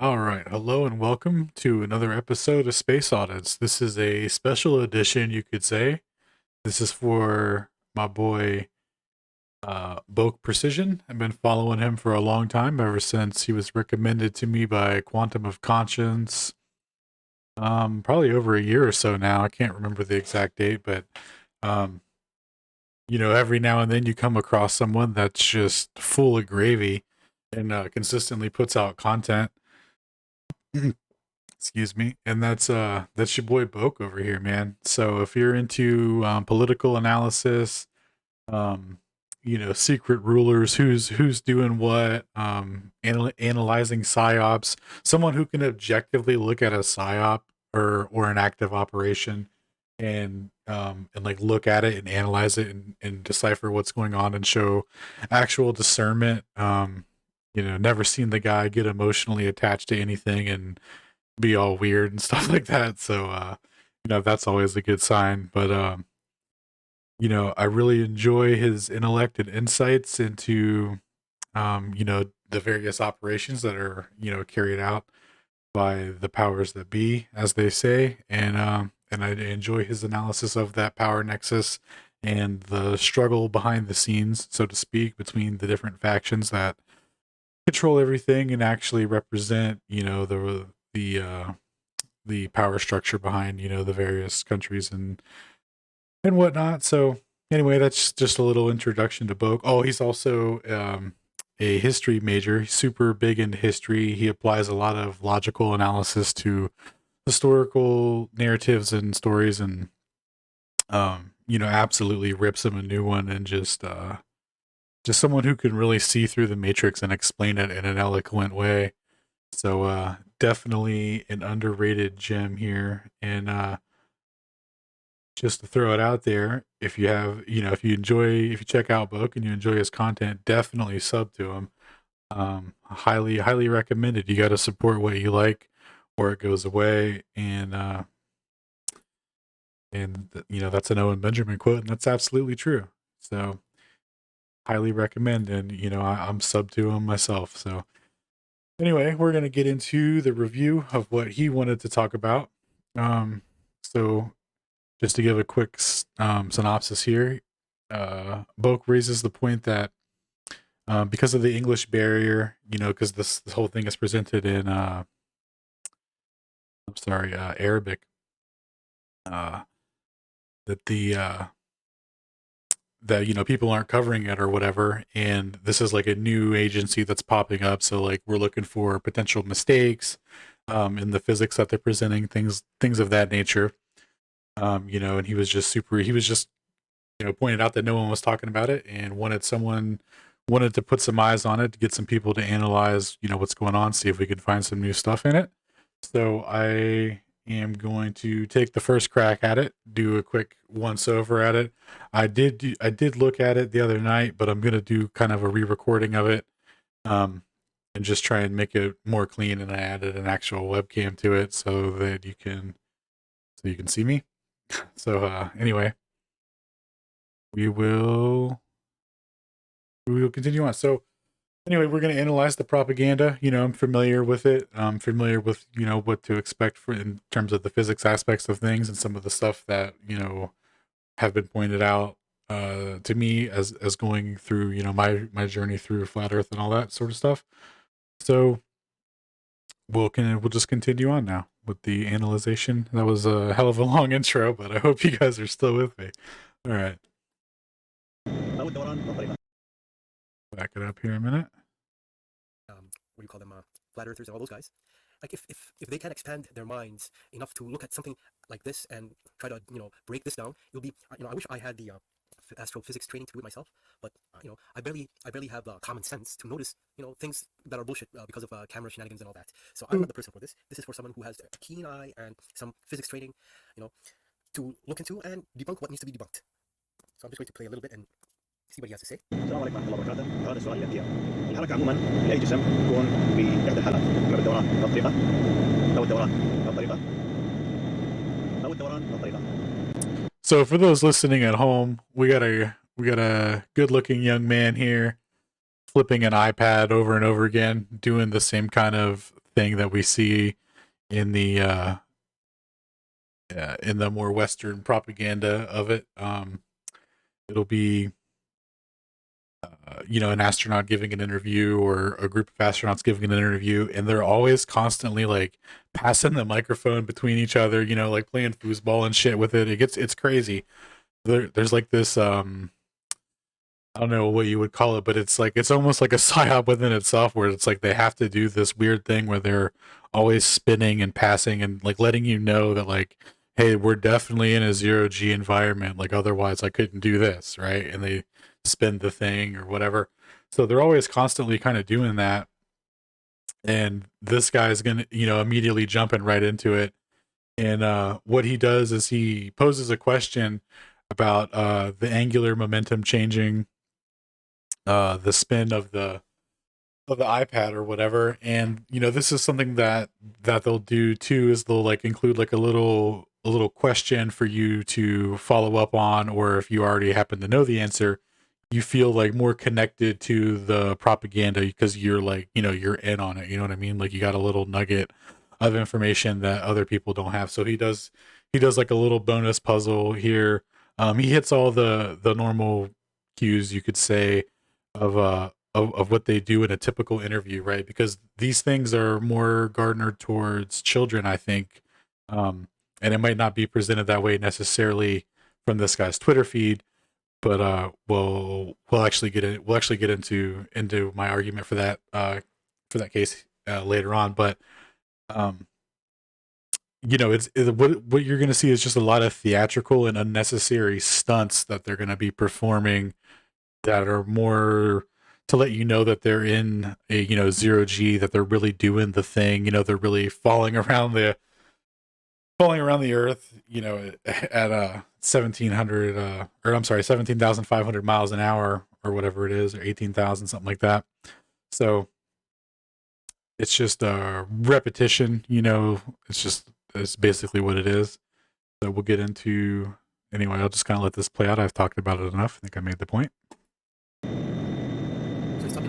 All right. Hello and welcome to another episode of Space Audits. This is a special edition, you could say. This is for my boy, Boke Precision. I've been following him for a long time, ever since he was recommended to me by Quantum of Conscience. Probably over a year or so now. I can't remember the exact date, but, um, every now and then you come across someone that's just full of gravy and consistently puts out content. Excuse me. And that's your boy Boke over here, man. So if you're into political analysis, um, secret rulers, who's doing what, analyzing psyops, someone who can objectively look at a psyop or an active operation and like look at it and analyze it and decipher what's going on and show actual discernment. Never seen the guy get emotionally attached to anything and be all weird and stuff like that. So that's always a good sign. But I really enjoy his intellect and insights into the various operations that are, carried out by the powers that be, as they say. And I enjoy his analysis of that power nexus and the struggle behind the scenes, so to speak, between the different factions that control everything and actually represent, the power structure behind, the various countries and whatnot. So anyway, that's just a little introduction to Boke. Oh, he's also a history major. He's super big into history. He applies a lot of logical analysis to historical narratives and stories, and absolutely rips him a new one, and just someone who can really see through the matrix and explain it in an eloquent way. So definitely an underrated gem here. And just to throw it out there, if you have, if you check out Book and you enjoy his content, definitely sub to him. Highly recommended. You got to support what you like or it goes away. And that's an Owen Benjamin quote, and that's absolutely true. So highly recommend. And, I'm sub to him myself. So anyway, we're going to get into the review of what he wanted to talk about. So just to give a quick synopsis here, Boke raises the point that because of the English barrier, because this whole thing is presented in, Arabic, uh, that people aren't covering it or whatever, and this is like a new agency that's popping up. So like we're looking for potential mistakes in the physics that they're presenting, things of that nature. And he was just pointed out that no one was talking about it and wanted to put some eyes on it to get some people to analyze, what's going on, see if we could find some new stuff in it. So I am going to take the first crack at it, do a quick once over at it. I did look at it the other night, but I'm going to do kind of a re-recording of it. And just try and make it more clean, and I added an actual webcam to it so that you can see me. So anyway, we will continue on. So anyway, we're going to analyze the propaganda. I'm familiar with it. I'm familiar with what to expect for in terms of the physics aspects of things and some of the stuff that have been pointed out to me as going through my journey through flat Earth and all that sort of stuff. So we'll just continue on now with the analyzation. That was a hell of a long intro, but I hope you guys are still with me. All right. Back it up here a minute. What do you call them, flat earthers and all those guys. Like if they can expand their minds enough to look at something like this and try to break this down, you'll be I wish I had the astrophysics training to do it myself, but I barely have common sense to notice things that are bullshit because of camera shenanigans and all that. So I'm not the person for this. This is for someone who has a keen eye and some physics training, to look into and debunk what needs to be debunked. So I'm just going to play a little bit and see what he has to say. السلام عليكم ورحمه الله وبركاته. هذا السؤال ياتي: الحركه عموما لاي جسم تكون باحدى الحالات، اما بالدوران بالطريقه او الدوران بالطريقه او الدوران بالطريقه. So for those listening at home, we got a good-looking young man here flipping an iPad over and over again, doing the same kind of thing that we see in the more Western propaganda of it. It'll be an astronaut giving an interview or a group of astronauts giving an interview, and they're always constantly like passing the microphone between each other, like playing foosball and shit with it. It's crazy. There's like this I don't know what you would call it, but it's almost like a psyop within itself, where it's like they have to do this weird thing where they're always spinning and passing and like letting you know that like, hey, we're definitely in a 0G environment, like otherwise I couldn't do this, right? And they spin the thing or whatever. So they're always constantly kind of doing that. And this guy's gonna, immediately jumping right into it. And what he does is he poses a question about the angular momentum changing the spin of the iPad or whatever. And this is something that they'll do too, is they'll like include like a little question for you to follow up on, or if you already happen to know the answer, you feel like more connected to the propaganda because you're like, you're in on it. You know what I mean? Like you got a little nugget of information that other people don't have. So he does like a little bonus puzzle here. He hits all the normal cues, you could say, of what they do in a typical interview, right? Because these things are more garnered towards children, I think, and it might not be presented that way necessarily from this guy's Twitter feed. But we'll actually get into my argument for that case later on. But what you're going to see is just a lot of theatrical and unnecessary stunts that they're going to be performing that are more to let you know that they're in a 0G, that they're really doing the thing. They're really falling around the earth, at 1700 or I'm sorry, 17,500 miles an hour or whatever it is, or 18,000, something like that. So it's just a repetition, it's basically what it is. So we'll get into, anyway, I'll just kind of let this play out. I've talked about it enough. I think I made the point. So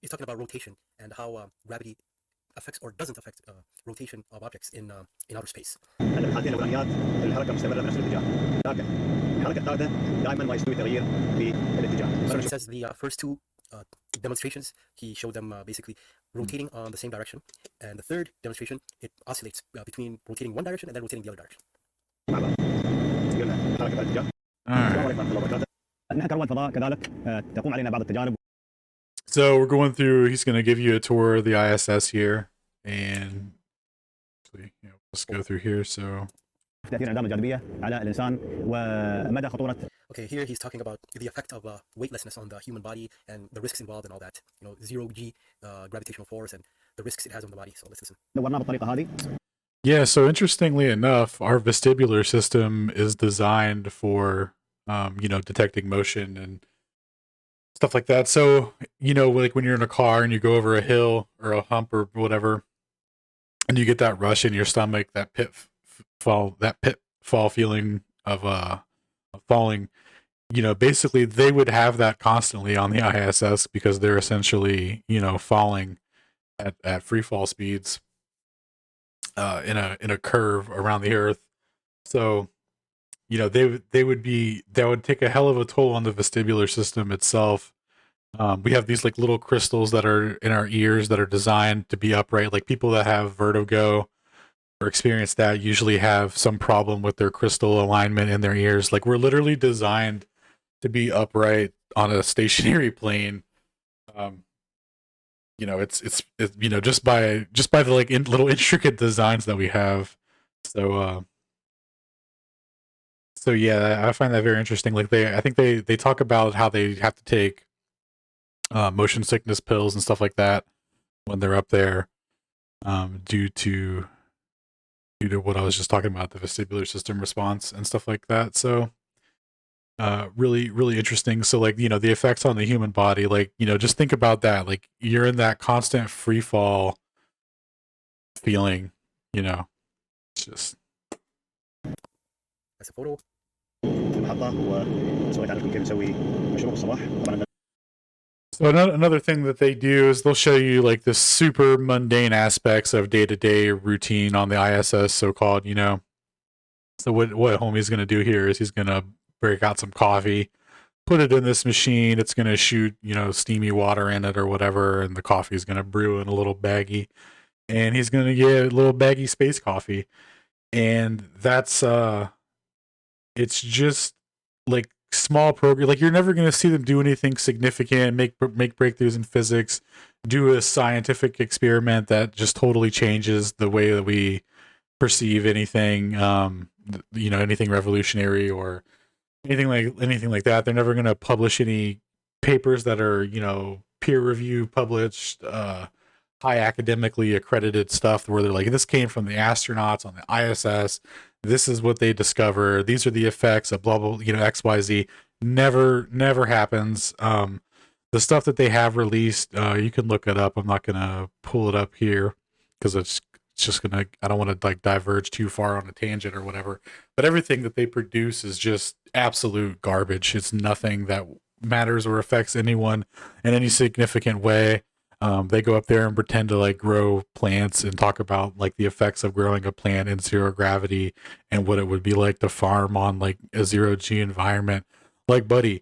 he's talking about rotation and how gravity affects or doesn't affect rotation of objects in outer space. أن الحالتين الأولانيات الحركة مستمرة بنفس الاتجاه، لكن الحركة الثالثة دائما ما يستوي تغيير في الاتجاه. So he says the first two demonstrations, he showed them basically rotating on the same direction, and the third demonstration, it oscillates between rotating one direction and then rotating the other direction. مع بعض. قلنا حركة الاتجاه. السلام عليكم ورحمة الله وبركاته. نحن كرواد فضاء كذلك تقوم علينا بعض التجارب. So we're going through, he's going to give you a tour of the ISS here, and actually, let's go through here. So تأثير انعدام الجاذبية على الإنسان ومدى خطورة. Okay, here he's talking about the effect of weightlessness on the human body and the risks involved and all that. 0G gravitational force and the risks it has on the body. So let's listen. دورناه بالطريقة هذه. Yeah, so interestingly enough, our vestibular system is designed for, detecting motion and stuff like that. So, like when you're in a car and you go over a hill or a hump or whatever, and you get that rush in your stomach, that pitfall feeling of falling, basically they would have that constantly on the ISS because they're essentially, falling at free fall speeds in a curve around the Earth. So, that would take a hell of a toll on the vestibular system itself. We have these like little crystals that are in our ears that are designed to be upright. Like people that have vertigo or experience that usually have some problem with their crystal alignment in their ears. Like we're literally designed to be upright on a stationary plane. It's just by the like little intricate designs that we have. So yeah, I find that very interesting. Like I think they talk about how they have to take motion sickness pills and stuff like that when they're up there, due to what I was just talking about, the vestibular system response and stuff like that. So really, really interesting. So like, the effects on the human body, like, just think about that. Like you're in that constant free fall feeling, it's just. That's a photo. المحطة وسويت عنكم كيف نسوي مشروب الصباح طبعا. So another thing that they do is they'll show you like the super mundane aspects of day-to-day routine on the ISS, so-called, you know. So what homie's gonna do here is he's gonna break out some coffee, put it in this machine. It's gonna shoot, you know, steamy water in it or whatever, and the coffee's gonna brew in a little baggie, and he's gonna get a little baggy space coffee, and that's it's just like small program. Like you're never going to see them do anything significant, make breakthroughs in physics, do a scientific experiment that just totally changes the way that we perceive anything. You know, anything revolutionary or anything like that. They're never going to publish any papers that are, you know, peer review published, high academically accredited stuff where they're like, this came from the astronauts on the ISS. This is what they discovered. These are the effects of blah blah, you know, XYZ. Never happens. The stuff that they have released, you can look it up. I'm not gonna pull it up here because it's just gonna. I don't want to like diverge too far on a tangent or whatever. But everything that they produce is just absolute garbage. It's nothing that matters or affects anyone in any significant way. They go up there and pretend to like grow plants and talk about like the effects of growing a plant in zero gravity and what it would be like to farm on like a zero G environment. Like, buddy,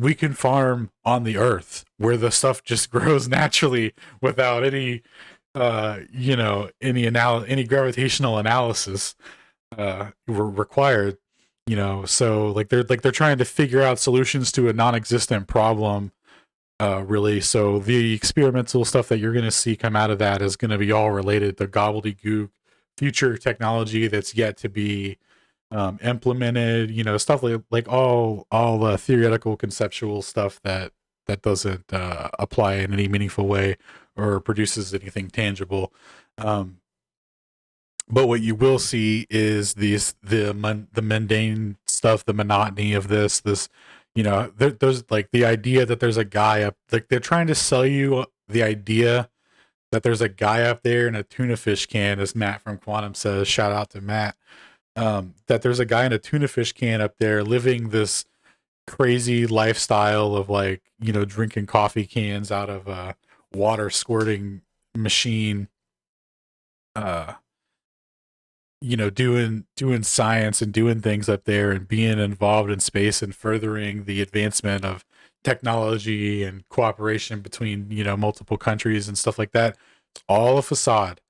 we can farm on the earth where the stuff just grows naturally without any, you know, any gravitational analysis, were required, you know. So like they're trying to figure out solutions to a non-existent problem, really. So the experimental stuff that you're going to see come out of that is going to be all related to gobbledygook future technology that's yet to be implemented, you know, stuff like all theoretical conceptual stuff that doesn't apply in any meaningful way or produces anything tangible. But what you will see is the mundane stuff, the monotony of this, you know, there's like the idea that there's a guy up, like they're trying to sell you the idea that there's a guy up there in a tuna fish can, as Matt from Quantum says, shout out to Matt, that there's a guy in a tuna fish can up there living this crazy lifestyle of like, you know, drinking coffee cans out of a water squirting machine, you know, doing science and doing things up there and being involved in space and furthering the advancement of technology and cooperation between, you know, multiple countries and stuff like that. It's all a facade.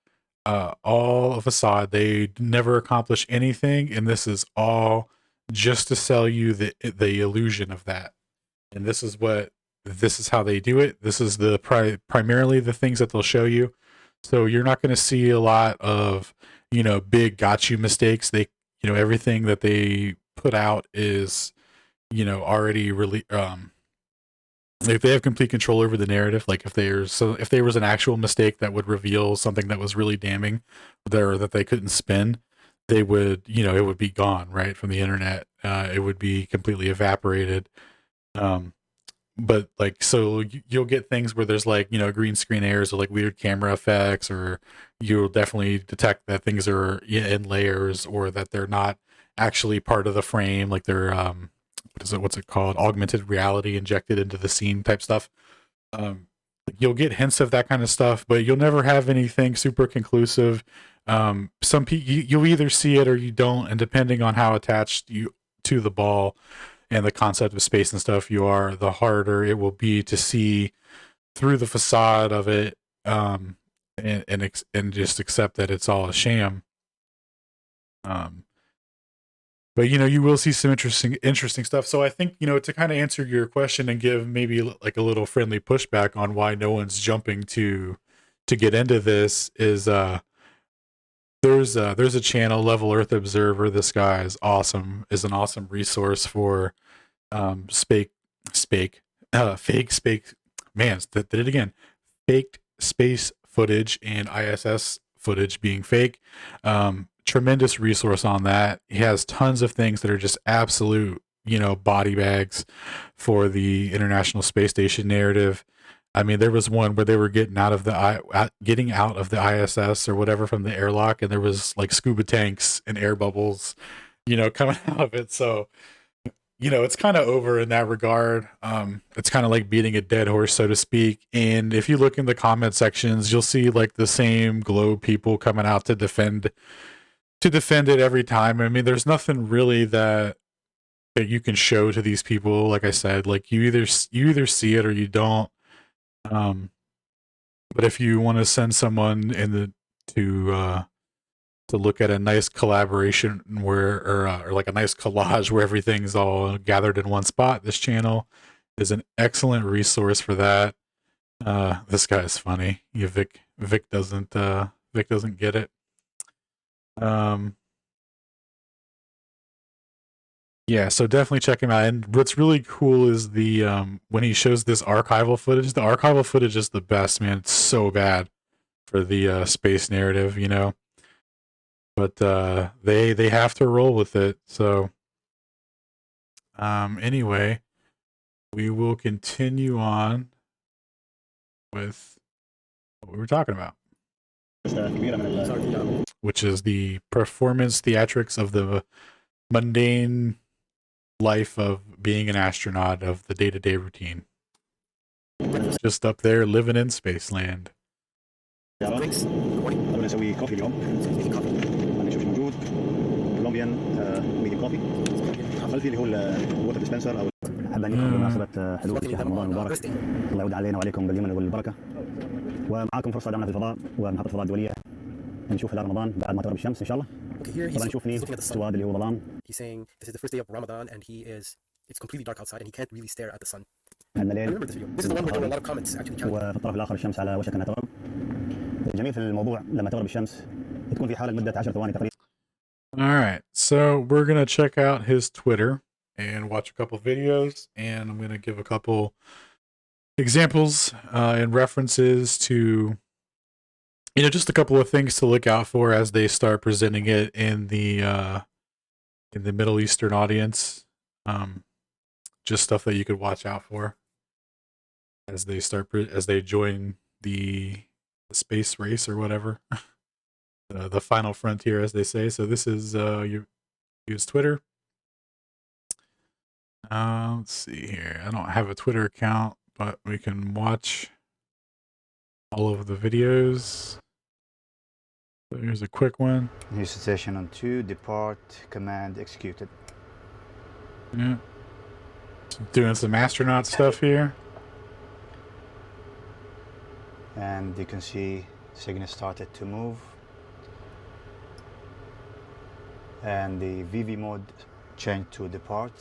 All a facade. They never accomplish anything, and this is all just to sell you the illusion of that. And this is how they do it. This is the primarily the things that they'll show you. So you're not going to see a lot of, you know, big got you mistakes. They, you know, everything that they put out is, you know, already really, if they have complete control over the narrative. Like if there was an actual mistake that would reveal something that was really damning there that they couldn't spin, they would, you know, it would be gone right from the internet. It would be completely evaporated. But like, so you'll get things where there's like, you know, green screen errors or like weird camera effects, or you'll definitely detect that things are in layers or that they're not actually part of the frame. Like they're, what's it called? Augmented reality injected into the scene type stuff. You'll get hints of that kind of stuff, but you'll never have anything super conclusive. Some people, you'll either see it or you don't. And depending on how attached you to the ball and the concept of space and stuff you are, the harder it will be to see through the facade of it, and just accept that it's all a sham. But you know, you will see some interesting stuff. So I think, you know, to kind of answer your question and give maybe like a little friendly pushback on why no one's jumping to get into this is there's a channel, Level Earth Observer. This guy is awesome. Is an awesome resource for fake space. Man, did it again. Faked space footage and ISS footage being fake. Tremendous resource on that. He has tons of things that are just absolute, you know, body bags for the International Space Station narrative. I mean, there was one where they were getting out of the ISS or whatever from the airlock, and there was like scuba tanks and air bubbles, you know, coming out of it. So you know, it's kind of over in that regard. It's kind of like beating a dead horse, so to speak. And if you look in the comment sections, you'll see like the same Globe people coming out to defend it every time. I mean, there's nothing really that you can show to these people. Like I said, like you either see it or you don't. Um, but if you want to send someone to look at a nice collaboration or like a nice collage where everything's all gathered in one spot, this channel is an excellent resource for that. This guy is funny. Vic doesn't get it. Yeah, so definitely check him out. And what's really cool is the when he shows this archival footage. The archival footage is the best, man. It's so bad for the space narrative, you know. But they have to roll with it. So anyway, we will continue on with what we were talking about, which is the performance theatrics of the mundane life of being an astronaut, of the day-to-day routine. Just up there living in Spaceland. قبل نسوي كوفي اليوم نشوف ايش موجود. كولومبيان ميديم كوفي. خلفي اللي هو الووتر ديسبنسر او احب ان يكون بمناسبه حلول شهر رمضان المبارك. الله يعود علينا وعليكم باليمن والبركه. ومعاكم فرصه دعمنا في الفضاء ومحطه الفضاء الدوليه نشوف هلال رمضان بعد ما تغرب الشمس ان شاء الله. طبعا نشوفني السواد اللي هو ظلام. He's saying this is the first day of Ramadan and it's completely dark outside and he can't really stare at the sun. عندنا I ليل. remember this video. This is the one where there were a lot of comments actually. وفي الطرف الاخر الشمس على وشك انها تغرب. الجميل في الموضوع لما تغرب الشمس تكون في حاله لمده 10 ثواني تقريبا. All right, so we're gonna check out his Twitter and watch a couple videos, and I'm gonna give a couple examples and references to, you know, just a couple of things to look out for as they start presenting it in the Middle Eastern audience. Just stuff that you could watch out for as they join the space race or whatever. The final frontier, as they say. So this is use Twitter. Let's see here. I don't have a Twitter account, but we can watch all of the videos. So here's a quick one. New station on 2, depart, command executed. Yeah. Doing some astronaut stuff here. And you can see signal started to move. And the VV mode changed to depart.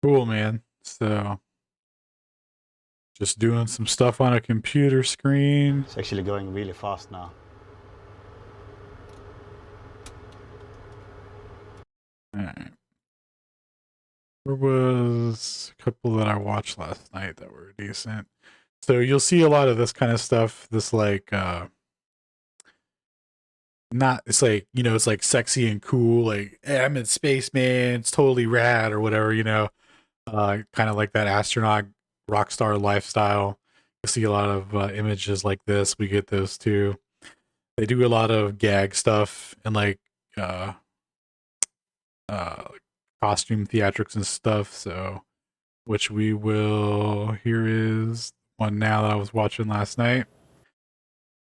Cool, man. So just doing some stuff on a computer screen. It's actually going really fast now. All right. There was a couple that I watched last night that were decent. So you'll see a lot of this kind of stuff, this like it's like, you know, it's like sexy and cool, like, hey, I'm in space, man, it's totally rad or whatever, you know. Kind of like that astronaut rock star lifestyle. You see a lot of images like this. We get those too. They do a lot of gag stuff and like costume theatrics and stuff, so which we will, here is one now that I was watching last night.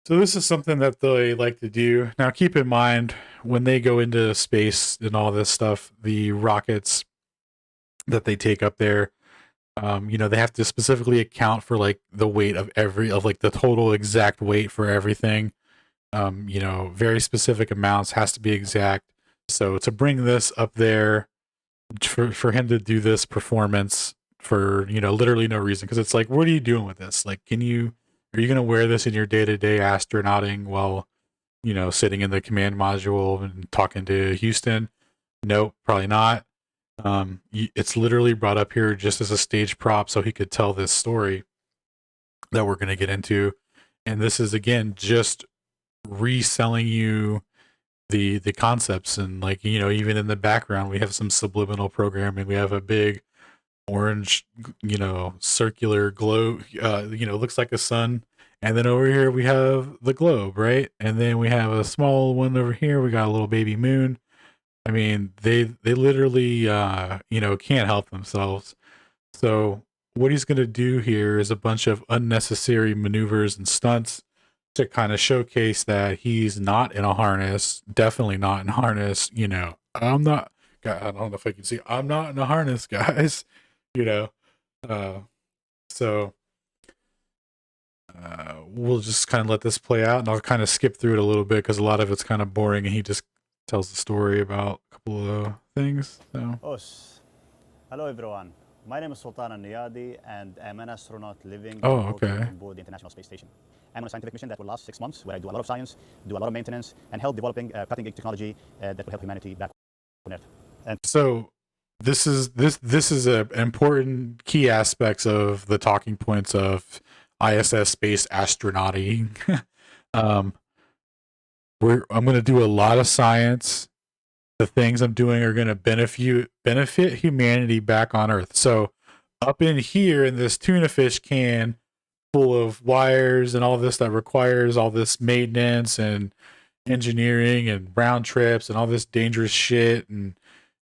So this is something that they like to do. Now keep in mind, when they go into space and all this stuff, the rockets that they take up there, you know, they have to specifically account for like the weight of like the total exact weight for everything. You know, very specific amounts, has to be exact. So to bring this up there, for him to do this performance for, you know, literally no reason, because it's like, what are you doing with this? Like, are you going to wear this in your day-to-day astronauting while, you know, sitting in the command module and talking to Houston? Nope, probably not. It's literally brought up here just as a stage prop so he could tell this story that we're going to get into. And this is, again, just reselling you the concepts. And like, you know, even in the background, we have some subliminal programming. We have a big orange, you know, circular glow, you know, looks like a sun, And then over here we have the globe, right? And then we have a small one over here. We got a little baby moon. I mean, they literally can't help themselves. So what he's going to do here is a bunch of unnecessary maneuvers and stunts to kind of showcase that he's not in a harness, definitely not in harness. I'm not. God, I don't know if I can see. I'm not in a harness, guys. You know, uh, so we'll just kind of let this play out, and I'll kind of skip through it a little bit because a lot of it's kind of boring, and he just tells the story about a couple of things. So. Hello everyone. My name is Sultan Al-Niyadi and I'm an astronaut living Oh, and working okay. on board the International Space Station. I'm on a scientific mission that will last 6 months where I do a lot of science, do a lot of maintenance, and help developing cutting-edge technology that will help humanity back on Earth. And So this is a important key aspects of the talking points of ISS space astronauting. um, I'm going to do a lot of science. The things I'm doing are going to benefit humanity back on Earth. So up in here in this tuna fish can full of wires and all this that requires all this maintenance and engineering and round trips and all this dangerous shit and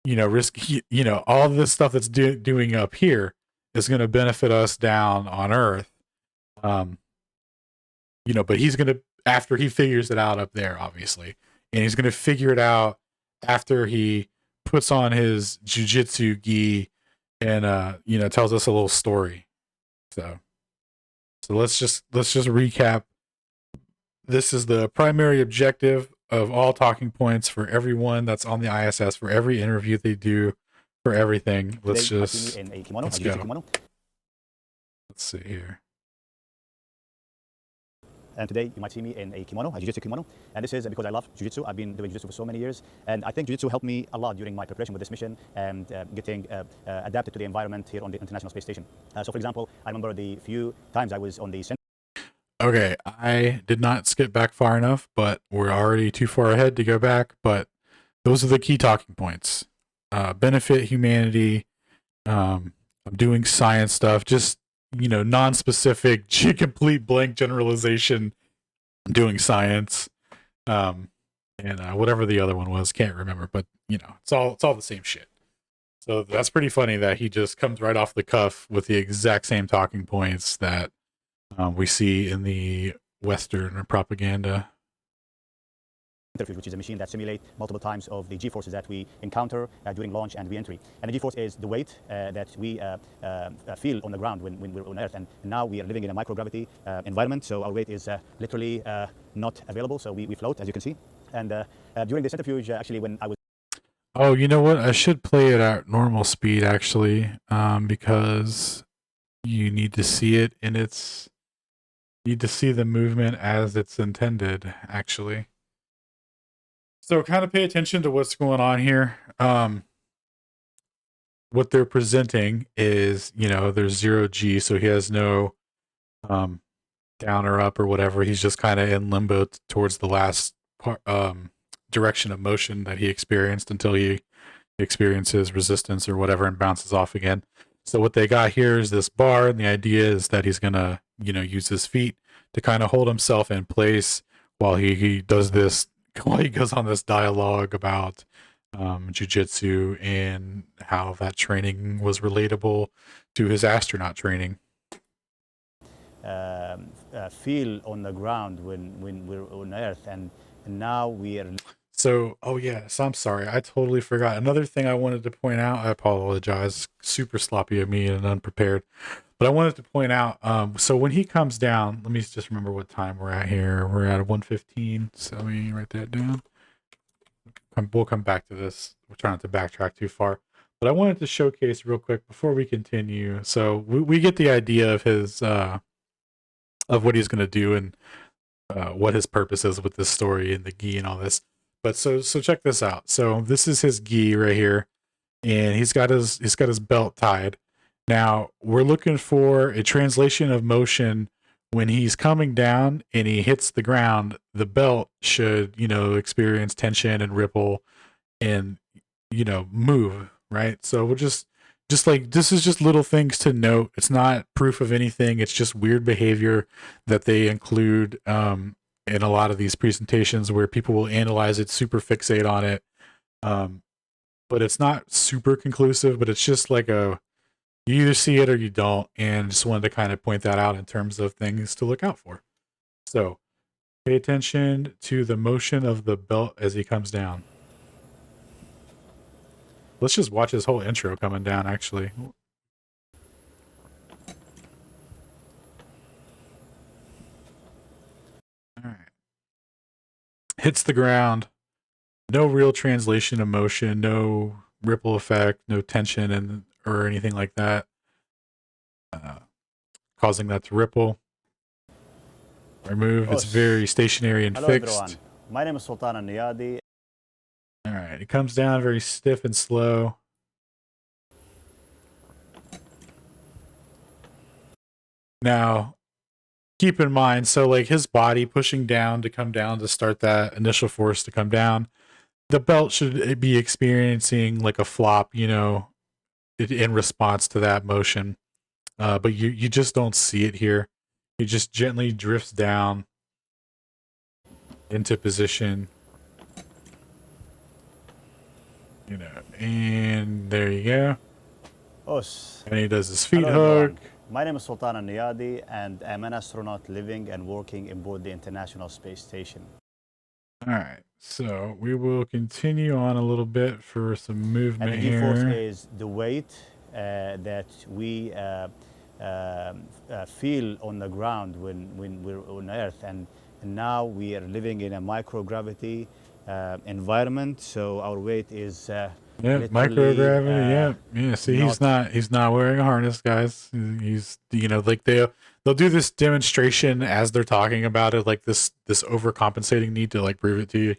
risky, all this stuff that's doing up here is going to benefit us down on Earth. Um, but he's going to, after he figures it out up there, obviously, and he's going to figure it out after he puts on his jujitsu gi and tells us a little story. So let's just recap. This is the primary objective of all talking points for everyone that's on the ISS, for every interview they do, for everything. Let's today, just in a kimono, let's a jiu-jitsu go. kimono. Let's see here. And today you might see me in a kimono, a jiu-jitsu kimono. And this is because I love jiu-jitsu. I've been doing jiu-jitsu for so many years. And I think jiu-jitsu helped me a lot during my preparation with this mission and getting adapted to the environment here on the International Space Station. So for example, I remember the few times I was on the Okay, I did not skip back far enough, but we're already too far ahead to go back. But those are the key talking points. Benefit humanity. I'm doing science stuff, just, non-specific, complete blank generalization. I'm doing science. And whatever the other one was, can't remember, but it's all the same shit. So that's pretty funny that he just comes right off the cuff with the exact same talking points that we see in the Western propaganda. centrifuge, which is a machine that simulates multiple times of the G-forces that we encounter during launch and re-entry. And the G-force is the weight that we feel on the ground when we're on Earth. And now we are living in a microgravity environment, so our weight is literally not available. So we float, as you can see. And during the centrifuge, actually, when I was... Oh, you know what? I should play it at normal speed, actually, because you need to see it in its... need to see the movement as it's intended, actually. So kind of pay attention to what's going on here. What they're presenting is, there's 0G, so he has no down or up or whatever. He's just kind of in limbo towards the last direction of motion that he experienced until he experiences resistance or whatever and bounces off again. So what they got here is this bar, and the idea is that he's gonna, use his feet to kind of hold himself in place while he does this, while he goes on this dialogue about jiu-jitsu and how that training was relatable to his astronaut training. feel on the ground when we're on Earth, and now we are... So, oh yes, I'm sorry. I totally forgot. Another thing I wanted to point out, I apologize, super sloppy of me and unprepared. But I wanted to point out, so when he comes down, let me just remember what time we're at here. We're at 1:15, so let me write that down. We'll come back to this. We're trying not to backtrack too far. But I wanted to showcase real quick before we continue. So we get the idea of his, of what he's going to do and what his purpose is with this story and the gi and all this. But so check this out. So this is his gi right here, and he's got his belt tied. Now we're looking for a translation of motion when he's coming down and he hits the ground. The belt should, experience tension and ripple and, move, right? So we'll just just like this is just little things to note. It's not proof of anything. It's just weird behavior that they include in a lot of these presentations where people will analyze it, super fixate on it. But it's not super conclusive, but it's just like you either see it or you don't. And just wanted to kind of point that out in terms of things to look out for. So pay attention to the motion of the belt as he comes down. Let's just watch his whole intro coming down, actually. All right. Hits the ground. No real translation of motion, no ripple effect, no tension and or anything like that, causing that to ripple. Remove. It's very stationary and Hello fixed. everyone. My name is Sultan Al-Niyadi. All right. It comes down very stiff and slow. Now, keep in mind, so like his body pushing down to come down to start that initial force to come down, the belt should be experiencing like a flop, you know, in response to that motion. But you just don't see it here. It just gently drifts down into position. You know, and there you go. And he does his feet hook. My name is Sultan Al-Niyadi, and I'm an astronaut living and working aboard the International Space Station. All right, so we will continue on a little bit for some movement and the G-force here. is the weight that we feel on the ground when we're on Earth, and now we are living in a microgravity environment, so our weight is microgravity. Yeah. See, he's not wearing a harness, guys. He's, you know, like they'll do this demonstration as they're talking about it, like this overcompensating need to like prove it to you.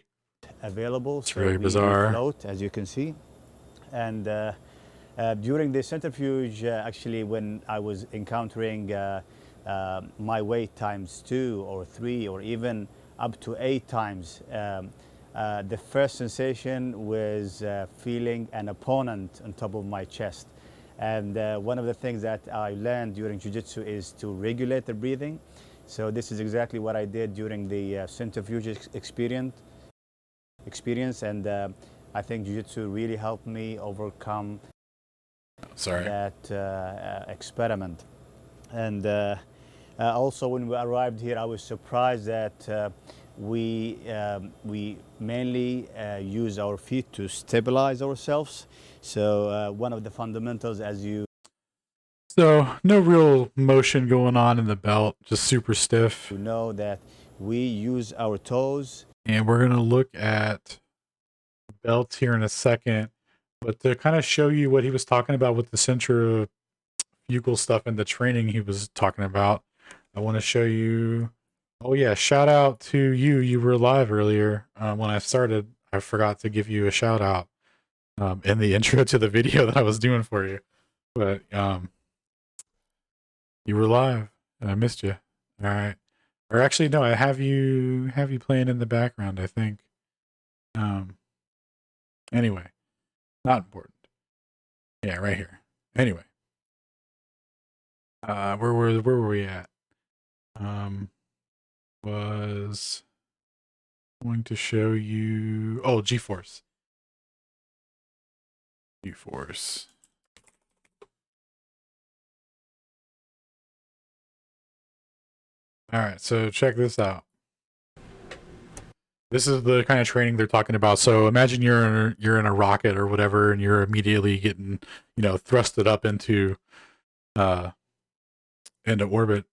Available. It's really bizarre. We float, as you can see, and during the centrifuge, actually, when I was encountering my weight times 2 or 3 or even up to 8 times. The first sensation was feeling an opponent on top of my chest. And one of the things that I learned during Jiu-Jitsu is to regulate the breathing. So this is exactly what I did during the centrifuge experience. And I think Jiu-Jitsu really helped me overcome that experiment. And also when we arrived here, I was surprised that we mainly use our feet to stabilize ourselves. So one of the fundamentals, so no real motion going on in the belt, just super stiff. You know that we use our toes. And we're going to look at belts here in a second, but to kind of show you what he was talking about with the centrifugal stuff and the training he was talking about, I want to show you. Oh yeah, shout out to you. You were live earlier when I started. I forgot to give you a shout out in the intro to the video that I was doing for you. But you were live and I missed you. All right. Or actually, no, I have you playing in the background, I think. Anyway, not important. Yeah, right here. Anyway. Where were we at? Was going to show you, oh, G-force. G-force. All right, so check this out. This is the kind of training they're talking about. So imagine you're in a rocket or whatever, and you're immediately getting, you know, thrusted up into orbit.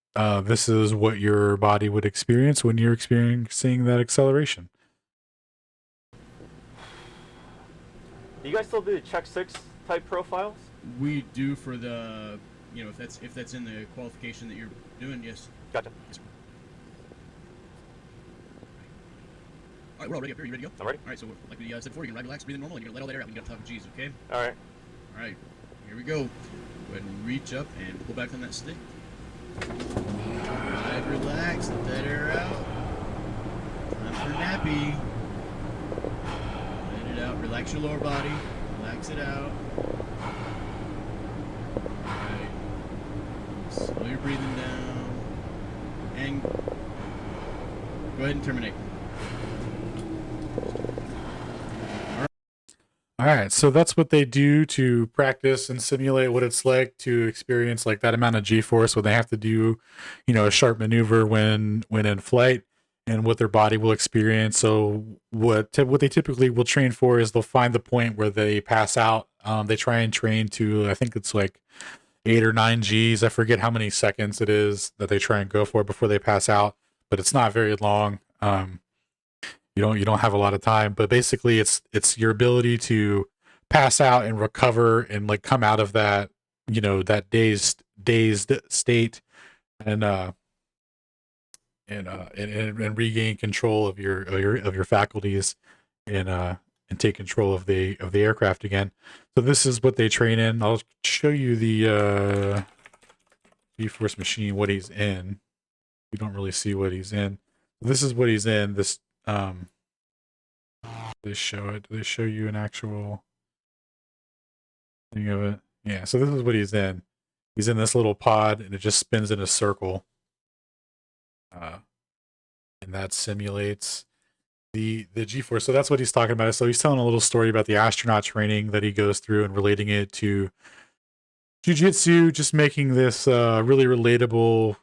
This is what your body would experience when you're experiencing that acceleration. Do you guys still do the check 6 type profiles? We do for the, you know, if that's in the qualification that you're doing, yes. Gotcha. Yes, all right, we're all ready up here. You ready to go? I'm ready. All right, so like we said before, you can relax, breathe normal, and you're gonna let all that air out. You gotta talk G's, okay? All right. All right, here we go. Go ahead and reach up and pull back on that stick. All right, relax, let that air out. Time for nappy. Let it out. Relax your lower body. Relax it out. breathing down. And go ahead and terminate. All right, so that's what they do to practice and simulate what it's like to experience like that amount of G-force when they have to do, a sharp maneuver when in flight, and what their body will experience. So what they typically will train for is they'll find the point where they pass out. They try and train to, I think it's like 8 or 9 Gs. I forget how many seconds it is that they try and go for before they pass out, but it's not very long. You don't have a lot of time, but basically it's your ability to pass out and recover and like come out of that, that dazed state, and and regain control of your faculties, and take control of the aircraft again. So this is what they train in. I'll show you the G-force machine, what he's in. You don't really see what he's in. This is what he's in. This they show it. They show you an actual thing of it. Yeah, so this is what he's in. He's in this little pod, and it just spins in a circle. And that simulates the G-force. So that's what he's talking about. So he's telling a little story about the astronaut training that he goes through and relating it to jiu-jitsu, just making this really relatable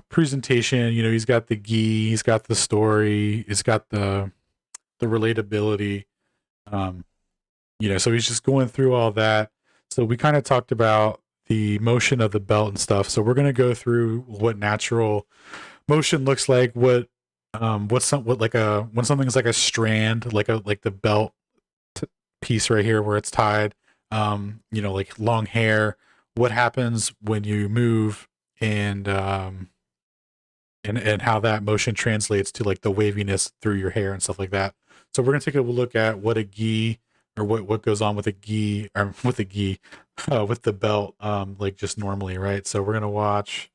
presentation. He's got the gi, he's got the story, he's got the relatability. So he's just going through all that. So we kind of talked about the motion of the belt and stuff. So we're going to go through what natural motion looks like, when something's like a strand, like the belt piece right here where it's tied, like long hair, what happens when you move, and how that motion translates to like the waviness through your hair and stuff like that. So we're going to take a look at what a gi, or what goes on with a gi, or with the belt, like just normally, right? So we're going to watch.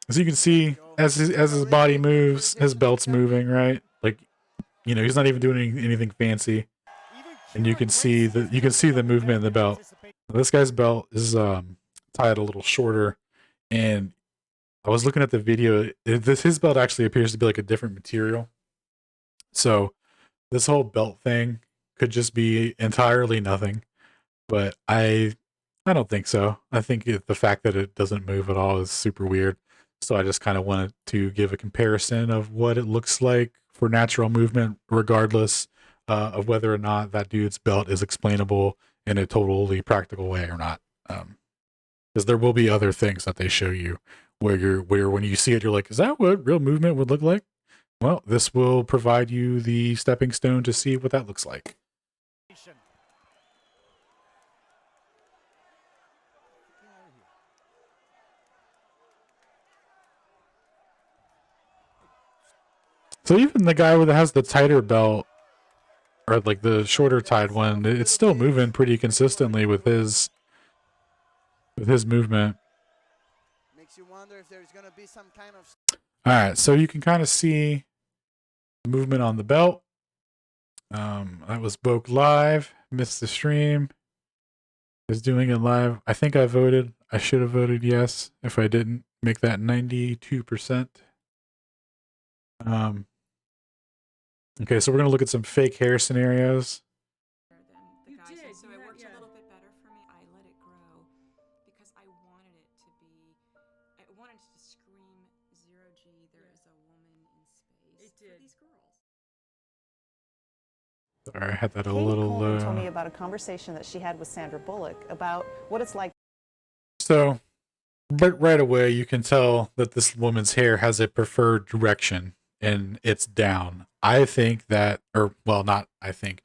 As you can see, as his body moves, his belt's moving, right? Like, he's not even doing anything fancy, and you can see the movement in the belt. This guy's belt is tied a little shorter, and I was looking at the video. His belt actually appears to be like a different material. So this whole belt thing could just be entirely nothing, but I don't think so. I think the fact that it doesn't move at all is super weird. So I just kind of wanted to give a comparison of what it looks like for natural movement, regardless of whether or not that dude's belt is explainable in a totally practical way or not. Because there will be other things that they show you where when you see it, you're like, is that what real movement would look like? Well, this will provide you the stepping stone to see what that looks like. So even the guy that has the tighter belt, or like the shorter tied one, it's still moving pretty consistently with his movement. Makes you wonder if there's going to be some kind of... All right, so you can kind of see the movement on the belt. That was Boke live. Missed the stream. Is doing it live. I think I voted. I should have voted yes. If I didn't, make that 92%. Okay, so we're gonna look at some fake hair scenarios. The guys, and so it worked a little bit better for me. I let it grow because I wanted it to be. I wanted to scream 0G. There is a woman in space. It did. For these girls. Sorry, I had that a Kate little Coleman told me about a conversation that she had with Sandra Bullock about what it's like. So, but right away you can tell that this woman's hair has a preferred direction, and it's down. I think that, or well, not I think.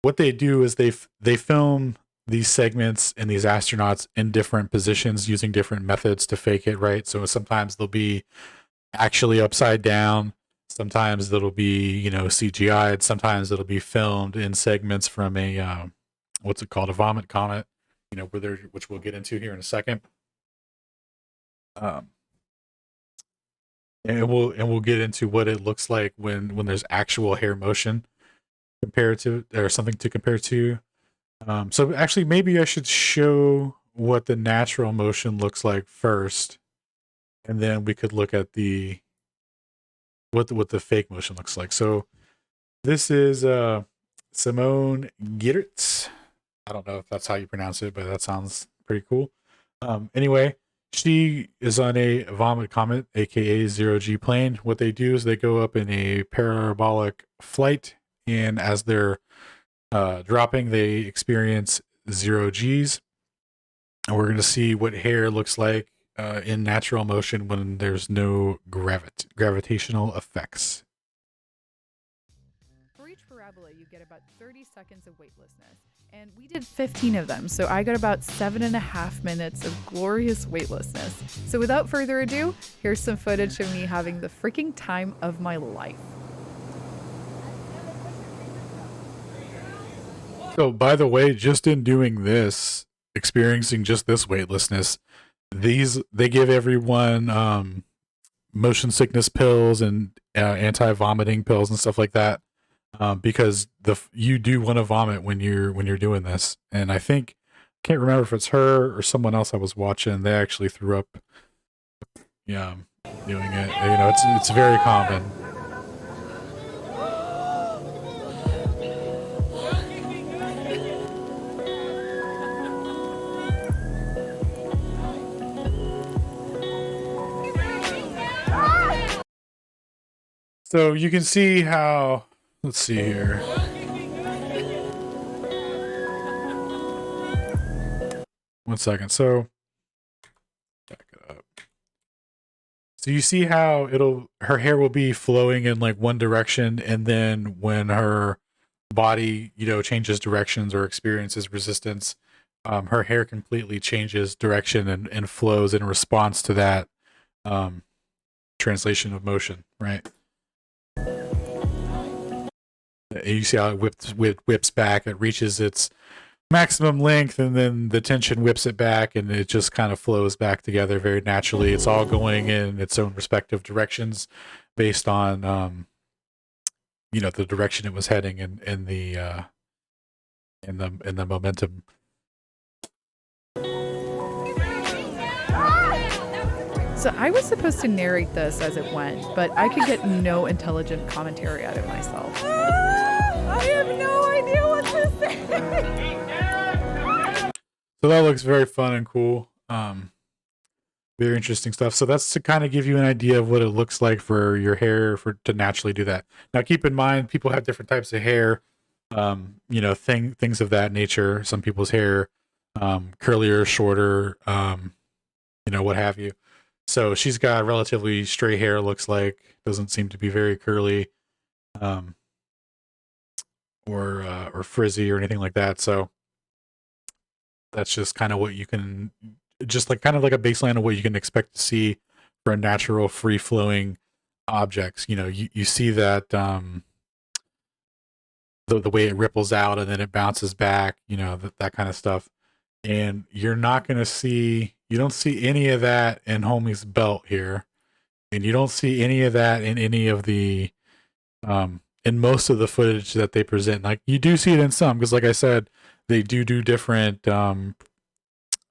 What they do is they film these segments and these astronauts in different positions using different methods to fake it, right? So sometimes they'll be actually upside down. Sometimes it'll be, CGI'd. Sometimes it'll be filmed in segments from a, what's it called? A vomit comet, which we'll get into here in a second. And we'll get into what it looks like when there's actual hair motion compared to, or something to compare to. So actually, maybe I should show what the natural motion looks like first, and then we could look at the what the fake motion looks like. So this is Simone Giertz. I don't know if that's how you pronounce it, but that sounds pretty cool. Anyway, she is on a Vomit Comet, aka zero G plane. What they do is they go up in a parabolic flight, and as they're dropping, they experience zero Gs. And we're going to see what hair looks like in natural motion when there's no gravitational effects. For each parabola, you get about 30 seconds of weightlessness. And we did 15 of them, so I got about 7.5 minutes of glorious weightlessness. So without further ado, here's some footage of me having the freaking time of my life. So, by the way, just in doing this, experiencing just this weightlessness, they give everyone motion sickness pills and anti-vomiting pills and stuff like that, because you do want to vomit when you're doing this. And I can't remember if it's her or someone else I was watching. They actually threw up. Yeah, doing it. You know, it's very common. So you can see how, let's see here. One second. So back it up. So you see how her hair will be flowing in like one direction, and then when her body, changes directions or experiences resistance, her hair completely changes direction and flows in response to that translation of motion, right? You see how it whips back, it reaches its maximum length, and then the tension whips it back, and it just kind of flows back together very naturally. It's all going in its own respective directions based on the direction it was heading in the momentum. So I was supposed to narrate this as it went, but I could get no intelligent commentary out of myself. I have no idea what to say. So that looks very fun and cool. Very interesting stuff. So that's to kind of give you an idea of what it looks like for your hair to naturally do that. Now keep in mind, people have different types of hair, things of that nature. Some people's hair, curlier, shorter, what have you. So she's got relatively straight hair, looks like, doesn't seem to be very curly, or frizzy or anything like that. So that's just kind of what you can, kind of like a baseline of what you can expect to see for a natural free flowing objects. You see that the way it ripples out and then it bounces back, that kind of stuff. And you're not going to see, you don't see any of that in Homie's belt here. And you don't see any of that in any of the, in most of the footage that they present. Like you do see it in some, because like I said, they do different, they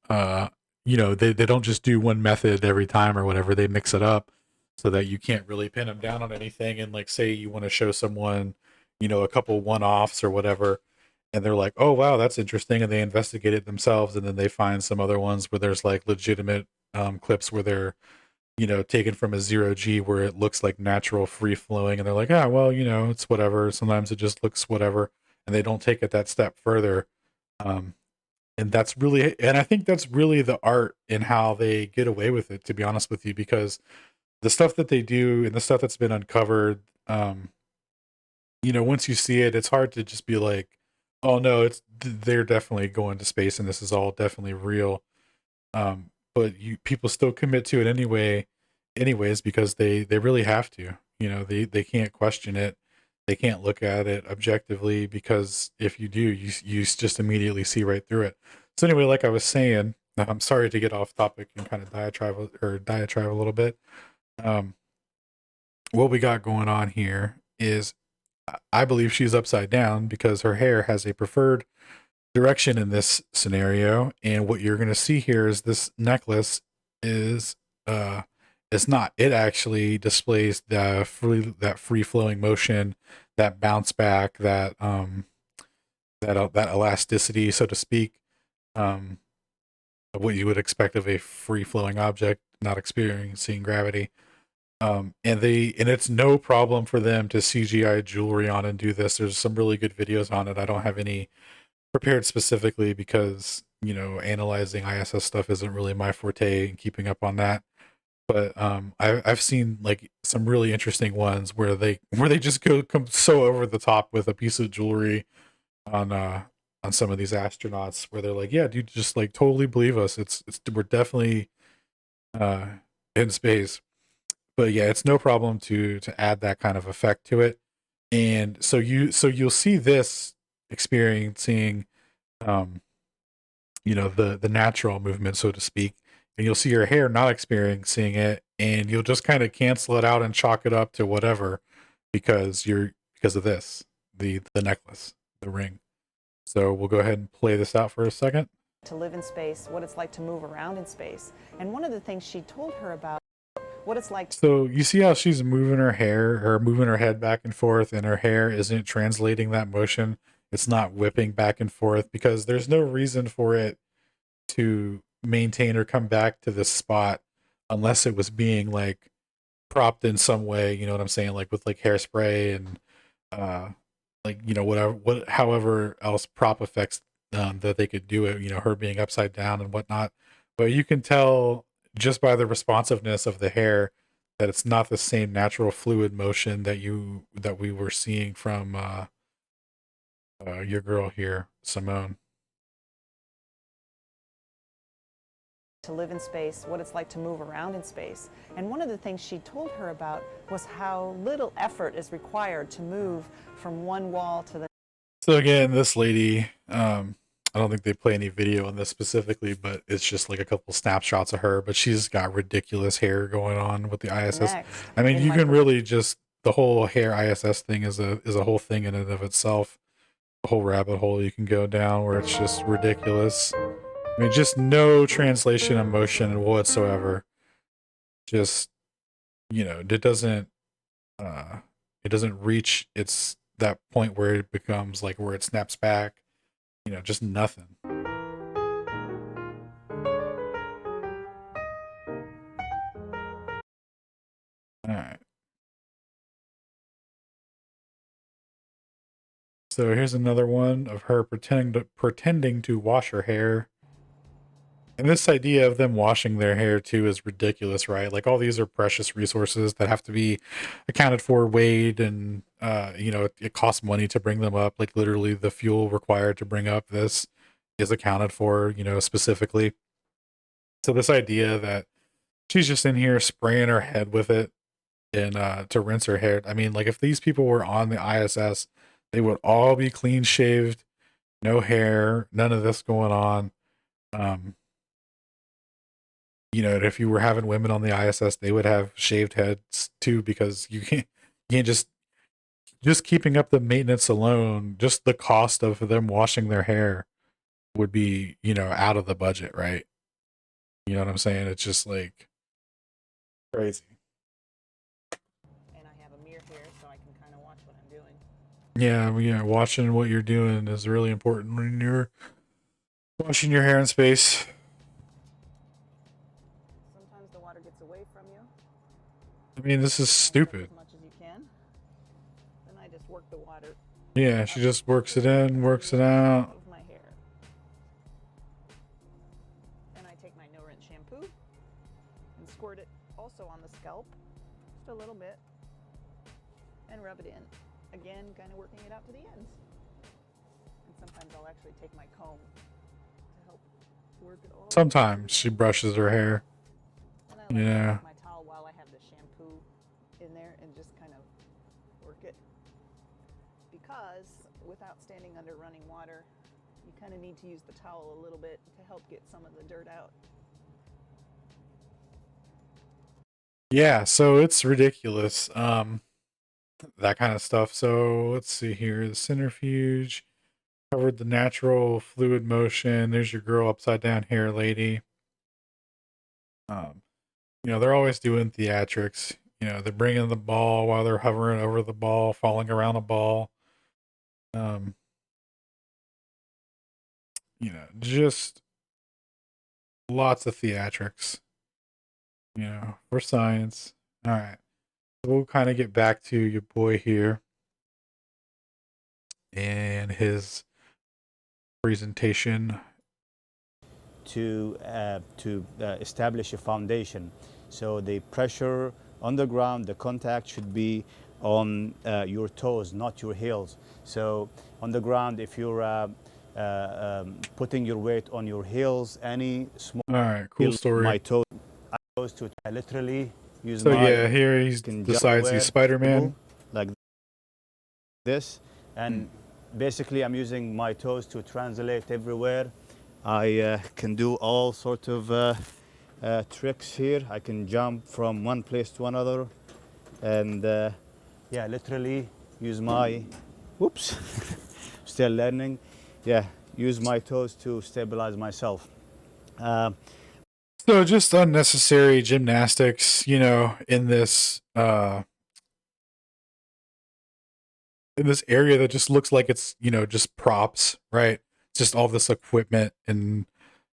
don't just do one method every time or whatever. They mix it up so that you can't really pin them down on anything. And like, say you want to show someone, a couple one-offs or whatever, and they're like, oh, wow, that's interesting. And they investigate it themselves. And then they find some other ones where there's like legitimate clips where they're, taken from a zero G where it looks like natural free flowing. And they're like, well, it's whatever. Sometimes it just looks whatever. And they don't take it that step further. And I think that's really the art in how they get away with it, to be honest with you, because the stuff that they do and the stuff that's been uncovered, once you see it, it's hard to just be like, oh no, they're definitely going to space and this is all definitely real. But people still commit to it anyways, because they really have to. They can't question it. They can't look at it objectively, because if you do, you just immediately see right through it. So anyway, like I was saying, I'm sorry to get off topic and kind of diatribe a little bit. What we got going on here is, I believe she's upside down because her hair has a preferred direction in this scenario, and what you're going to see here is this necklace is it's not, it actually displays the free flowing motion, that bounce back, that elasticity, so to speak, of what you would expect of a free flowing object not experiencing gravity. And it's no problem for them to CGI jewelry on and do this. There's some really good videos on it. I don't have any prepared specifically because, you know, analyzing ISS stuff isn't really my forte and keeping up on that. But I've seen like some really interesting ones where they just come so over the top with a piece of jewelry on some of these astronauts, where they're like, yeah, dude, just like totally believe us. It's we're definitely uh in space. But yeah, it's no problem to add that kind of effect to it. And so you'll see this experiencing you know, the natural movement, so to speak, and you'll see your hair not experiencing it, and you'll just kind of cancel it out and chalk it up to whatever, because of this, the necklace, the ring. So we'll go ahead and play this out for a second. To live in space, what it's like to move around in space. And one of the things she told her about what it's like. So you see how she's moving her hair or moving her head back and forth, and her hair isn't translating that motion. It's not whipping back and forth because there's no reason for it to maintain or come back to this spot unless it was being like propped in some way, you know what I'm saying? Like with like hairspray and like, you know, however else prop effects that they could do it, you know, her being upside down and whatnot. But you can tell just by the responsiveness of the hair that it's not the same natural fluid motion that we were seeing from your girl here, Simone. To live in space, what it's like to move around in space. And one of the things she told her about was how little effort is required to move from one wall to the. So again, this lady, I don't think they play any video on this specifically, but it's just like a couple snapshots of her, but she's got ridiculous hair going on with the ISS. I mean, you can really just, the whole hair ISS thing is a whole thing in and of itself. A whole rabbit hole you can go down where it's just ridiculous. I mean, just no translation of motion whatsoever. Just, you know, it doesn't reach that point where it becomes like where it snaps back, you know, just nothing. All right. So here's another one of her pretending to wash her hair. And this idea of them washing their hair too is ridiculous, right? Like all these are precious resources that have to be accounted for, weighed, and you know, it costs money to bring them up. Like literally the fuel required to bring up this is accounted for, you know, specifically. So this idea that she's just in here spraying her head with it and to rinse her hair. I mean, like if these people were on the ISS, they would all be clean shaved, no hair, none of this going on. You know, if you were having women on the ISS, they would have shaved heads too, because you can't just keeping up the maintenance alone, just the cost of them washing their hair would be, you know, out of the budget, right? You know what I'm saying? It's just like crazy. And I have a mirror here so I can kind of watch what I'm doing. Yeah, watching what you're doing is really important when you're washing your hair in space. Sometimes the water gets away from you. I mean, this is stupid. As much as you can. Then I just work the water. Yeah, she just works it in, works it out. Of my hair. Then I take my no-rinse shampoo and squirt it also on the scalp, just a little bit, and rub it in. Again, kind of working it out to the ends. And sometimes I'll actually take my comb to help work it all. Sometimes she brushes her hair. And I like to take my towel while I have the shampoo in there and just kind of work it. Because without standing under running water, you kind of need to use the towel a little bit to help get some of the dirt out. Yeah, so it's ridiculous. That kind of stuff. So let's see here. The centrifuge. Covered the natural fluid motion. There's your girl upside down hair lady. You know, they're always doing theatrics. You know, they're bringing the ball while they're hovering over the ball, falling around a ball. You know, just lots of theatrics, you know, for science. All right. So we'll kind of get back to your boy here and his presentation. To establish a foundation. So the pressure on the ground, the contact should be on your toes, not your heels. So on the ground, if you're putting your weight on your heels, any small. All right, cool story. My toes to literally use so my. Yeah, here he decides he's Spider-Man, like this, and basically I'm using my toes to translate everywhere. I can do all sorts of tricks here. I can jump from one place to another, and yeah, literally use my, whoops, still learning. Yeah, use my toes to stabilize myself. So just unnecessary gymnastics, you know, in this area that just looks like it's, you know, just props, right? Just all this equipment and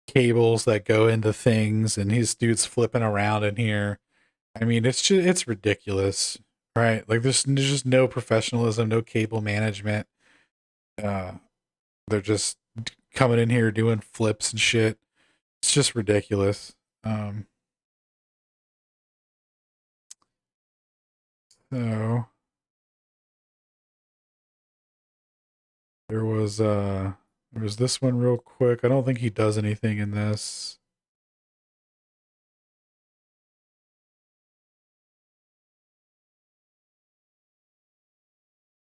cables that go into things, and his dude's flipping around in here. I mean, it's ridiculous, right? Like there's just no professionalism, no cable management. They're just coming in here doing flips and shit. It's just ridiculous. So there was this one real quick. I don't think he does anything in this.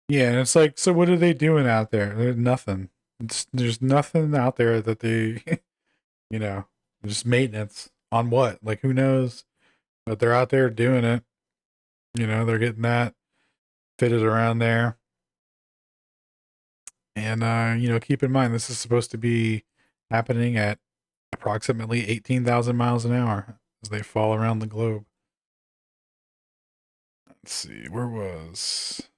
Yeah, and it's like, so what are they doing out there? There's nothing. There's nothing out there that they, you know, just maintenance on what? Like, who knows? But they're out there doing it. You know, they're getting that fitted around there. And, you know, keep in mind, this is supposed to be happening at approximately 18,000 miles an hour as they fall around the globe. Let's see, where was...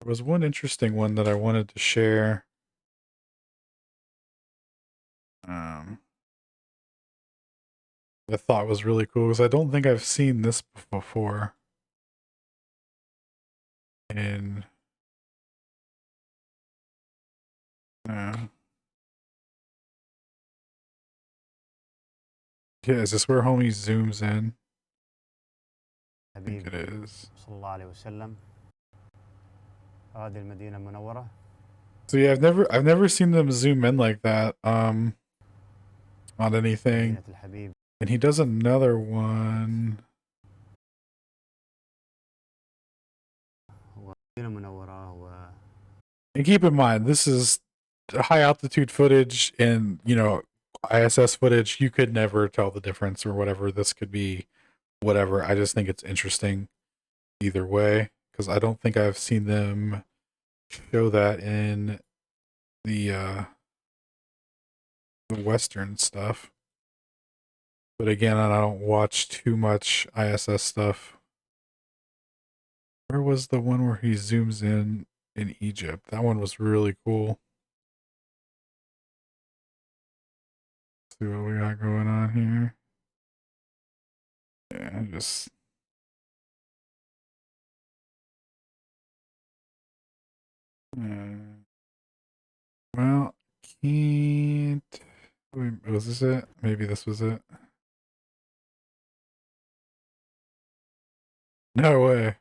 There was one interesting one that I wanted to share. I thought was really cool because I don't think I've seen this before. And yeah, is this where homie zooms in? I think it is. صلى الله عليه وسلم. هذه المدينة المنورة. So yeah, I've never seen them zoom in like that on anything. And he does another one. And keep in mind, this is high altitude footage, and you know, ISS footage. You could never tell the difference or whatever. This could be whatever. I just think it's interesting either way, because I don't think I've seen them show that in the Western stuff. But again, I don't watch too much ISS stuff. Where was the one where he zooms in Egypt? That one was really cool. Let's see what we got going on here. Yeah, just... well, can't... Wait, was this it? Maybe this was it. No way.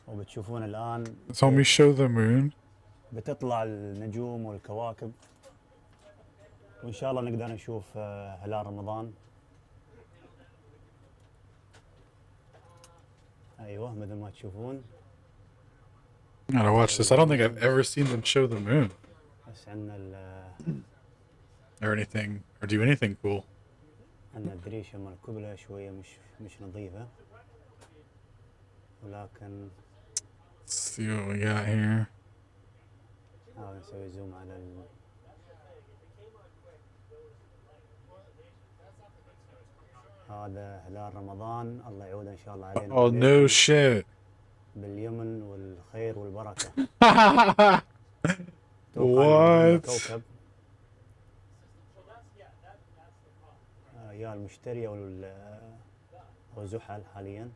وبتشوفون الآن Let's only show the moon. بتطلع النجوم والكواكب، وإن شاء الله نقدر نشوف هلال رمضان. أيوه مثل ما تشوفون. I gotta watch this. I don't think I've ever seen them show the moon. بس عندنا or anything, or do anything cool. عندنا الدريشة مال القبلة شوية مش نظيفة ولكن Let's see what we got here. نسوي زوم على هذا هلال رمضان الله يعود ان شاء الله علينا Oh no shit. باليمن والخير والبركة. What? كوكب يا المشتري او زحل حاليا.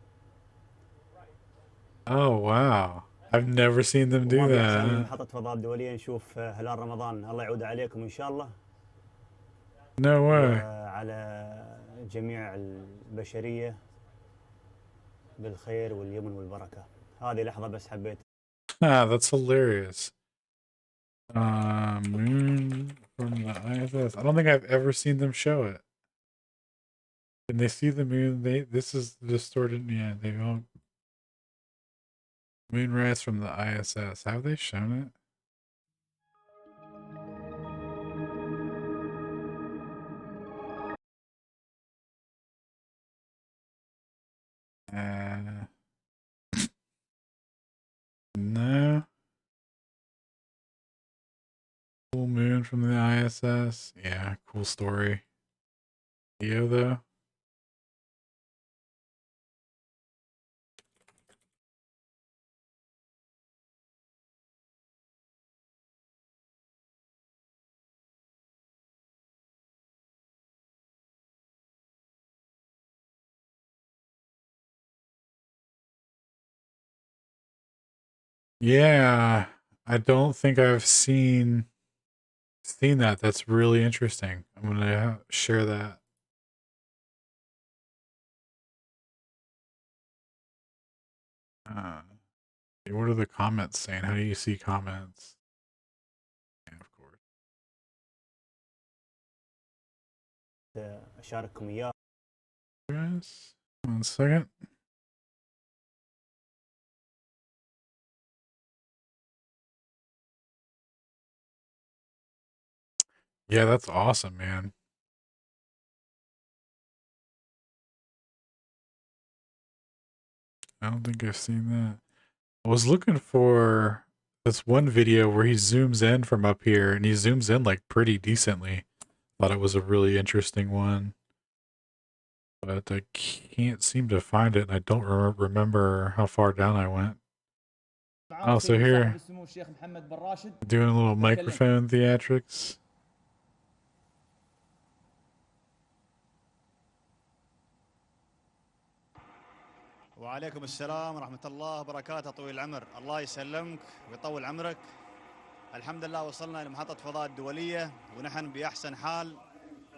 Oh wow. I've never seen them do that. محطة فضاء دولية نشوف هلال رمضان الله يعود عليكم ان شاء الله. No way. على جميع البشرية بالخير واليمن والبركة. هذه لحظة بس حبيت. That's hilarious. Moon from the ISS. I don't think I've ever seen them show it. Can they see the moon? This is distorted. Yeah, they all moonrise from the ISS. Have they shown it? No. Full moon from the ISS. Yeah, cool story. Video though. Yeah, I don't think I've seen that. That's really interesting. I'm gonna share that. What are the comments saying? How do you see comments? Yeah, of course. أشارككم إياه. Guys, 1 second. Yeah, that's awesome, man. I don't think I've seen that. I was looking for this one video where he zooms in from up here, and he zooms in like pretty decently. Thought it was a really interesting one, but I can't seem to find it, and I don't remember how far down I went. Oh, so here, doing a little microphone theatrics. وعليكم السلام ورحمة الله وبركاته طويل العمر الله يسلمك ويطول عمرك. الحمد لله وصلنا لمحطة فضاء الدولية ونحن بأحسن حال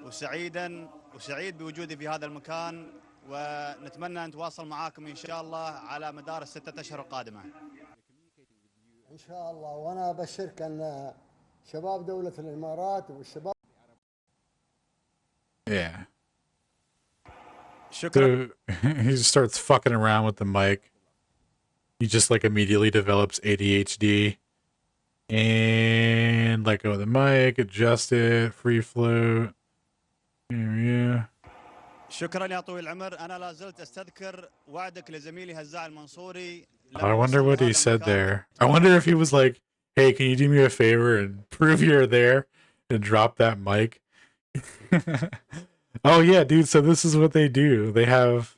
وسعيد بوجودي في هذا المكان ونتمنى أن نتواصل معاكم إن شاء الله على مدار ال6 أشهر القادمة. إن شاء الله وأنا أبشرك أن شباب دولة الإمارات والشباب. Yeah. So he just starts fucking around with the mic. He just like immediately develops ADHD and let go of the mic, adjust it, free float. Yeah. شكرا يا طويل العمر. أنا لا زلت أستذكر وعدك لزميلي هزاع المنصوري. I wonder what he said there. I wonder if he was like, "Hey, can you do me a favor and prove you're there and drop that mic?" Oh yeah, dude, so this is what they do. They have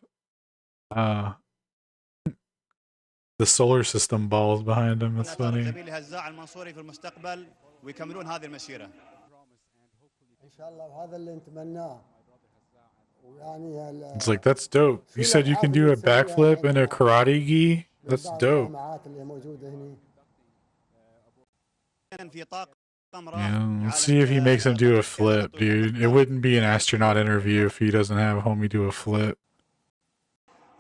the solar system balls behind them. That's funny. زميلي هزاع المنصوري في المستقبل ويكملون هذه المسيرة. إن شاء الله وهذا اللي نتمناه. It's like, that's dope. You said you can do a backflip and a karate gi? That's dope. Yeah, let's see if he makes him do a flip, dude. It wouldn't be an astronaut interview if he doesn't have homie do a flip.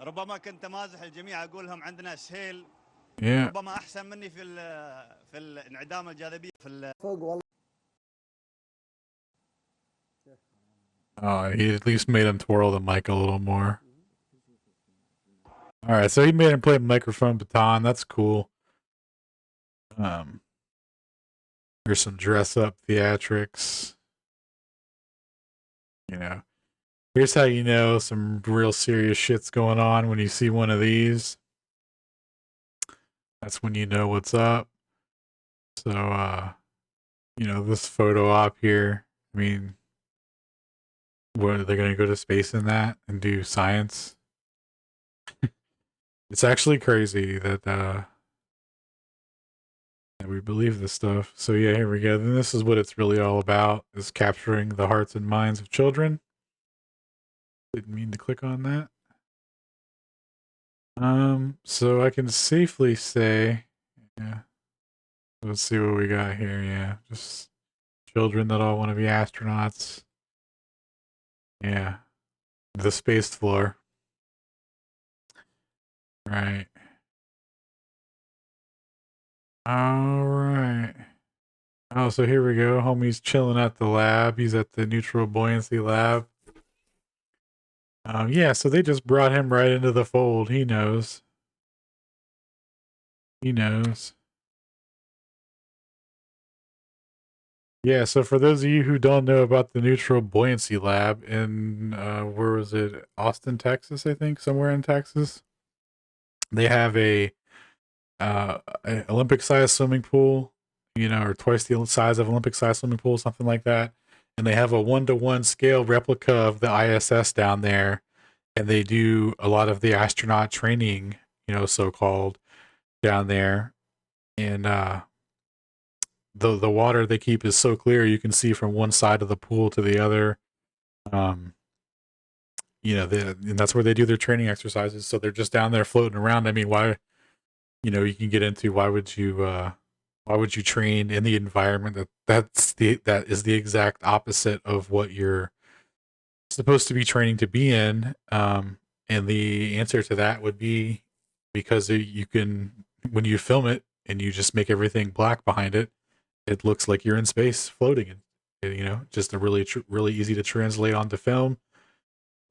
ربما كنت مازح الجميع اقول لهم عندنا سهيل. Yeah. ربما احسن مني في الانعدام الجاذبية في Oh, he at least made him twirl the mic a little more. All right, so he made him play microphone baton. That's cool. Here's some dress up theatrics. You know, Here's how you know some real serious shit's going on when you see one of these. That's when you know what's up. So, you know, this photo op here, I mean, what, are they going to go to space in that and do science? It's actually crazy that we believe this stuff. So yeah, here we go. Then this is what it's really all about, is capturing the hearts and minds of children. Didn't mean to click on that. So I can safely say, yeah. Let's see what we got here. Yeah, just children that all want to be astronauts. Yeah. The space floor. Right. All right. Oh, so here we go. Homie's chilling at the lab. He's at the neutral buoyancy lab. Yeah, so they just brought him right into the fold. He knows. He knows. Yeah, so for those of you who don't know about the neutral buoyancy lab in, where was it? Austin, Texas, I think, somewhere in Texas. They have a Olympic-sized swimming pool, you know, or twice the size of Olympic-sized swimming pool, something like that. And they have a 1-to-1 scale replica of the ISS down there, and they do a lot of the astronaut training, you know, so-called, down there. And the water they keep is so clear you can see from one side of the pool to the other. You know, and that's where they do their training exercises. So they're just down there floating around. I mean, why? You know, you can get into why would you train in the environment that is the exact opposite of what you're supposed to be training to be in. And the answer to that would be because you can, when you film it and you just make everything black behind it, it looks like you're in space floating. And you know, just a really easy to translate onto film.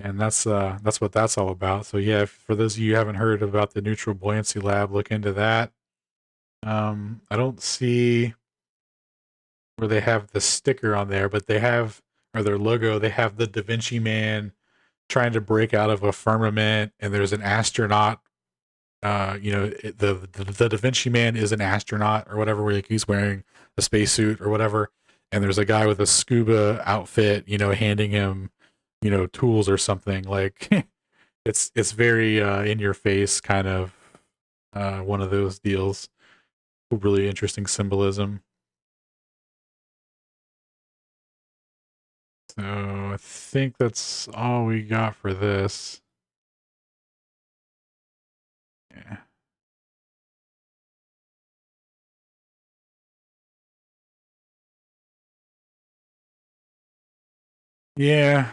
And that's what that's all about. So yeah, for those of you who haven't heard about the Neutral Buoyancy Lab, look into that. I don't see where they have the sticker on there, but they have, or their logo, they have the Da Vinci Man trying to break out of a firmament, and there's an astronaut. You know, the Da Vinci Man is an astronaut or whatever, where he's wearing a spacesuit or whatever, and there's a guy with a scuba outfit, you know, handing him, you know, tools or something. Like it's very in your face kind of one of those deals. Really interesting symbolism. So I think that's all we got for this. Yeah. Yeah.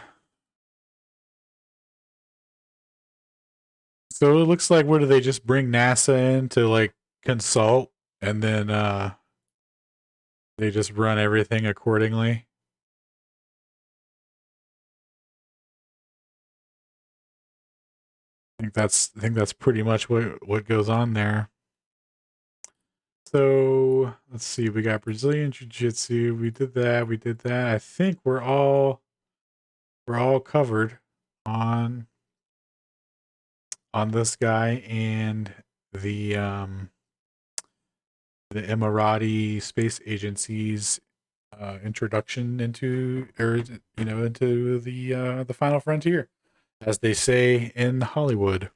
So it looks like, what do they just bring NASA in to like consult, and then they just run everything accordingly? I think that's pretty much what goes on there. So let's see, we got Brazilian Jiu-Jitsu, we did that. I think we're all covered on this guy and the Emirati Space Agency's introduction into, or you know, into the final frontier, as they say in Hollywood.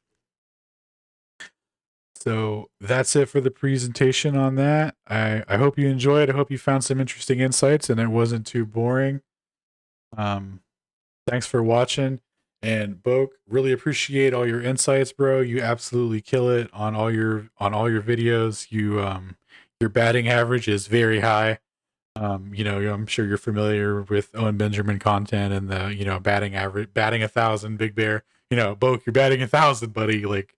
So that's it for the presentation on that. I hope you enjoyed. I hope you found some interesting insights and it wasn't too boring. Thanks for watching. And Boke, really appreciate all your insights, bro. You absolutely kill it on all your videos. You your batting average is very high. You know, I'm sure you're familiar with Owen Benjamin content and the, you know, batting 1,000, Big Bear. You know, Boke, you're batting 1,000, buddy. Like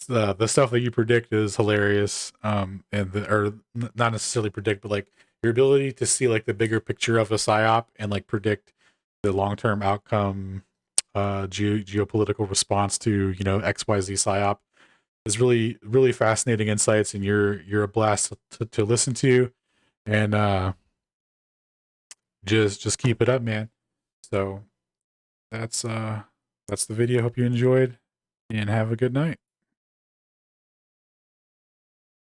the stuff that you predict is hilarious. And not necessarily predict, but like your ability to see like the bigger picture of a psyop and like predict the long-term outcome, geopolitical response to, you know, XYZ psyop is really fascinating insights, and you're a blast to listen to. And just keep it up, man. So that's the video. Hope you enjoyed, and have a good night.